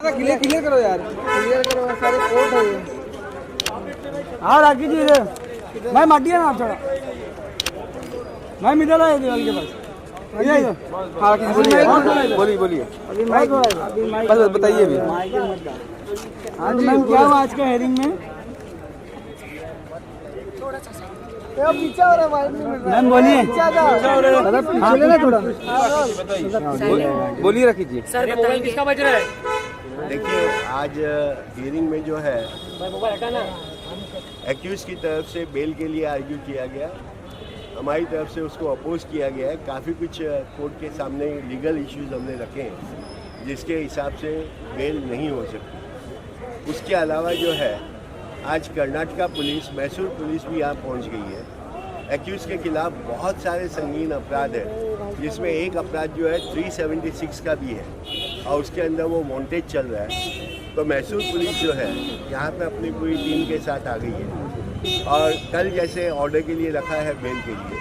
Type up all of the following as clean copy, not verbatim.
Clear करो यार, clear करो, सारे कोर्ट है ये। हाँ राखी जी इधर, मैं माटिया ना थोड़ा, मैं मिडल है दीवार के पास। हाँ बोलिए बोलिए, अभी माइक बस बताइए अभी। हाँ जी मैम, क्या हुआ आज के हेयरिंग में? पीछे हो रहा है मैम, बोलिए। पीछे लेना थोड़ा, बोलिए रखी जी। सर बताइए किसका बज रहा है? देखिए, आज हियरिंग में जो है एक्यूज की तरफ से बेल के लिए आर्ग्यू किया गया, हमारी तरफ से उसको अपोज किया गया है। काफ़ी कुछ कोर्ट के सामने लीगल इश्यूज हमने रखे हैं जिसके हिसाब से बेल नहीं हो सकती। उसके अलावा जो है आज कर्नाटका पुलिस, मैसूर पुलिस भी यहाँ पहुँच गई है। एक्यूज के खिलाफ बहुत सारे संगीन अपराध है जिसमें एक अपराध जो है 376 का भी है और उसके अंदर वो वांटेड चल रहा है। तो मैसूर पुलिस जो है यहाँ पे अपनी पूरी टीम के साथ आ गई है और कल जैसे ऑर्डर के लिए रखा है बेल के लिए,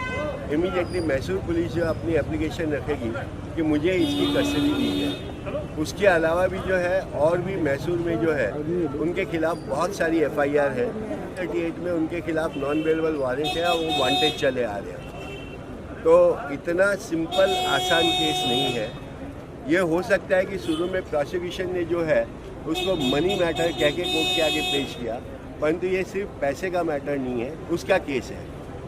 इमीडिएटली मैसूर पुलिस जो अपनी एप्लीकेशन रखेगी कि मुझे इसकी कस्टडी दी है। उसके अलावा भी जो है और भी मैसूर में जो है उनके खिलाफ बहुत सारी FIR है। 38 में उनके खिलाफ नॉन बेलेबल वारंट है और वो वांटेड चले आ रहे हैं। तो इतना सिंपल आसान केस नहीं है। ये हो सकता है कि शुरू में प्रोसिक्यूशन ने जो है उसको मनी मैटर कह के कोर्ट के आगे पेश किया, परंतु ये सिर्फ पैसे का मैटर नहीं है, उसका केस है।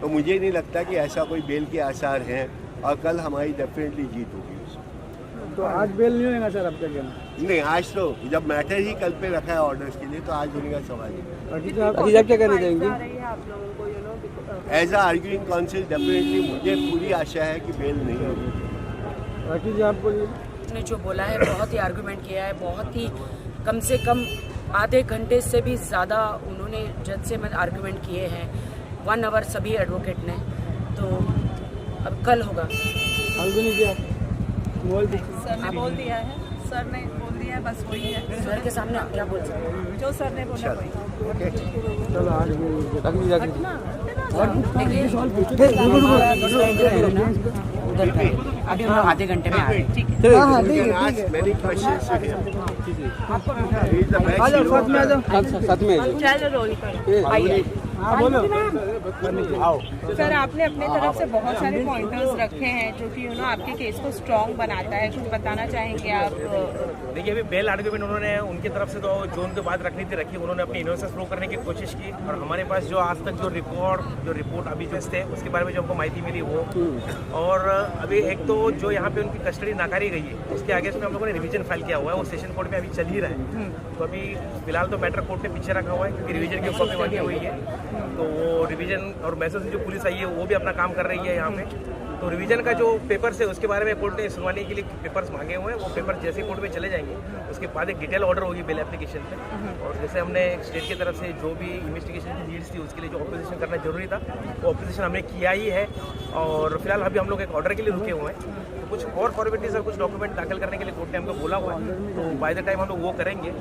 तो मुझे नहीं लगता कि ऐसा कोई बेल के आसार हैं और कल हमारी डेफिनेटली जीत होगी। तो आज बेल नहीं होगा सर आपका कहना? नहीं, आज तो जब मैटर ही कल पे रखा है ऑर्डर्स के लिए तो आज होने का सवाल है। आप क्या करना चाहेंगे? As a arguing counsel definitely मुझे पूरी आशा है कि बेल नहीं होगी। राखी जी आप बोलिए। ने जो बोला है बहुत ही आर्गुमेंट किया है, बहुत ही कम से कम आधे घंटे से भी ज़्यादा उन्होंने जज से मैंने आर्गुमेंट किए हैं, 1 आवर सभी एडवोकेट ने। तो अब कल होगा। सर ने बोल दिया है, सर ने बोल दिया है, बस वही है। सर के सामने आप क्या बोल सकते हैं? जो सर ने बोला वही। चलो आज उधर अभी हम आधे घंटे में आ रहे हैं। ठीक है, हाँ ठीक है। साथ में चलो रोल करो, आइए। सर आपने अपने तरफ से बहुत सारे पॉइंटर्स रखे हैं जो कि आपके केस को स्ट्रॉन्ग बनाता है, कुछ बताना चाहेंगे आप? देखिए, अभी बेल आर्गुमेंट उन्होंने उनकी तरफ से तो जो उनके बात रखनी थी रखी, उन्होंने अपनी इनोसेंस प्रूव करने की कोशिश की और हमारे पास जो आज तक जो रिपोर्ट अभी जो थे उसके बारे में जो हमको माहिती मिली वो, और अभी एक तो जो यहाँ पे उनकी कस्टडी नाकारी गई है उसके आगे में हम लोगों ने रिवीजन फाइल किया हुआ है, वो सेशन कोर्ट में अभी चल ही रहा है। तो अभी फिलहाल तो मैटर कोर्ट में पीछे रखा हुआ है क्योंकि रिवीजन की कॉपी मांगी हुई है। तो वो रिवीजन और मैसूर से जो पुलिस आई है वो भी अपना काम कर रही है यहाँ पे। तो रिवीजन का जो पेपर्स है उसके बारे में कोर्ट ने सुनवाने के लिए पेपर्स मांगे हुए हैं, वो पेपर जैसे कोर्ट में चले जाएंगे उसके बाद एक डिटेल ऑर्डर होगी बेल एप्लीकेशन पे। और जैसे हमने स्टेट की तरफ से जो भी इन्वेस्टिगेशन की नीड्स थी उसके लिए जो ऑपोजिशन करना जरूरी था वो ऑपोजिशन हमने किया ही है। और फिलहाल अभी हम लोग एक ऑर्डर के लिए रुके हुए हैं, तो कुछ और फॉर्मेलिटीज और कुछ डॉक्यूमेंट दाखिल करने के लिए कोर्ट ने हमको बोला हुआ है। तो बाय द टाइम हम लोग वो करेंगे।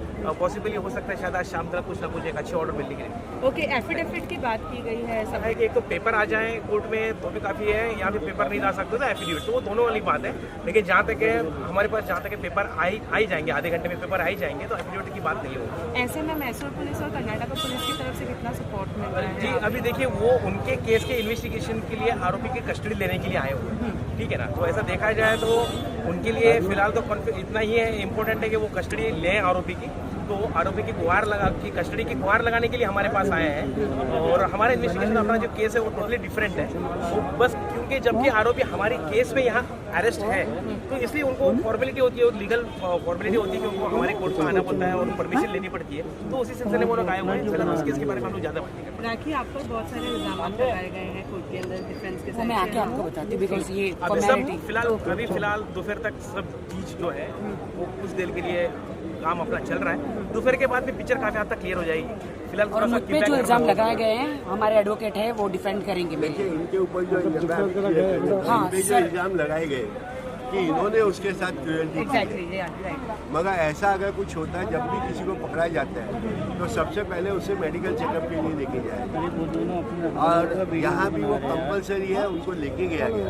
पॉसिबली हो सकता है शायद आज शाम तक कुछ ना कुछ एक अच्छी ऑर्डर मिलने के लिए। ओके, एफिडेविट की बात की गई है सब। एक तो पेपर आ जाए कोर्ट में तो भी काफ़ी है, यहाँ पे पेपर नहीं ला सकते तो एफिडेविट, तो वो दोनों वाली बात है। लेकिन जहाँ तक है हमारे पास, जहाँ तक पेपर आई जाएंगे, आधे घंटे में पेपर आई जाएंगे, तो एफिडेविट की बात नहीं होगी। ऐसे में मैसूर पुलिस और कर्नाटका पुलिस की तरफ से कितना सपोर्ट मिल रहा है? जी अभी देखिए, वो उनके केस के इन्वेस्टिगेशन के लिए आरोपी की कस्टडी लेने के लिए आए हुए हैं, ठीक है ना। तो ऐसा देखा जाए तो उनके लिए फिलहाल तो इतना ही है, इम्पोर्टेंट है कि वो कस्टडी लें आरोपी की। तो आरोपी की गुहार कस्टडी की गुहार लगाने के लिए हमारे पास आए हैं। और हमारा इन्वेस्टिगेशन, अपना जो केस है वो टोटली डिफरेंट है। वो बस क्योंकि जबकि आरोपी हमारे केस में यहाँ अरेस्ट है तो इसलिए उनको फॉर्मेलिटी होती है, लीगल फॉर्मेलिटी होती है कि उनको हमारे कोर्ट में आना पड़ता है और परमिशन लेनी पड़ती है। तो उसी सिलसिले में वो लोग आए हुए हैं। फिलहाल उस केस के बारे में हम लोग ज़्यादा बात नहीं करते। राखी, आप पर बहुत सारे इल्जाम लगाए गए हैं कोर्ट के अंदर डिफेंस के साथ। मैं आके आपको बताती हूँ बिकॉज ये फिलहाल दोपहर तक सब चीज जो है वो कुछ देर के लिए काम अपना चल रहा है। दोपहर के बाद में पिक्चर काफी हद तक क्लियर हो जाएगी। फिलहाल और मुझ पे जो इल्जाम लगाए गए हैं हमारे एडवोकेट है वो डिफेंड करेंगे। इनके ऊपर जो इल्जाम लगाए गए कि इन्होंने उसके साथ क्रूएल्टी की है, मगर ऐसा अगर कुछ होता है, जब भी किसी को पकड़ा जाता है तो सबसे पहले उसे मेडिकल चेकअप के लिए लेके जाए और यहाँ भी वो कंपलसरी है, उनको लेके गया गया।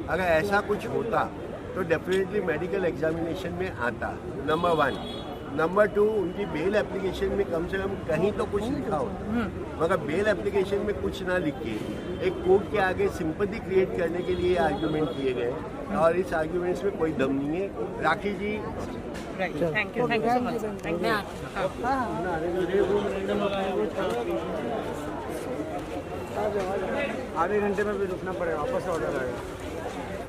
अगर ऐसा कुछ होता तो डेफिनेटली मेडिकल एग्जामिनेशन में आता, नंबर 1। नंबर 2, उनकी बेल एप्लीकेशन में कम से कम कहीं तो कुछ लिखा होता, मगर बेल एप्लीकेशन में कुछ ना लिख के एक कोर्ट के आगे सिंपैथी क्रिएट करने के लिए आर्ग्यूमेंट किए गए और इस आर्ग्यूमेंट्स में कोई दम नहीं है। Rakhi ji, thank you so much. Thank you. आधे घंटे में भी रुकना पड़ेगा, वापस ऑर्डर आएगा।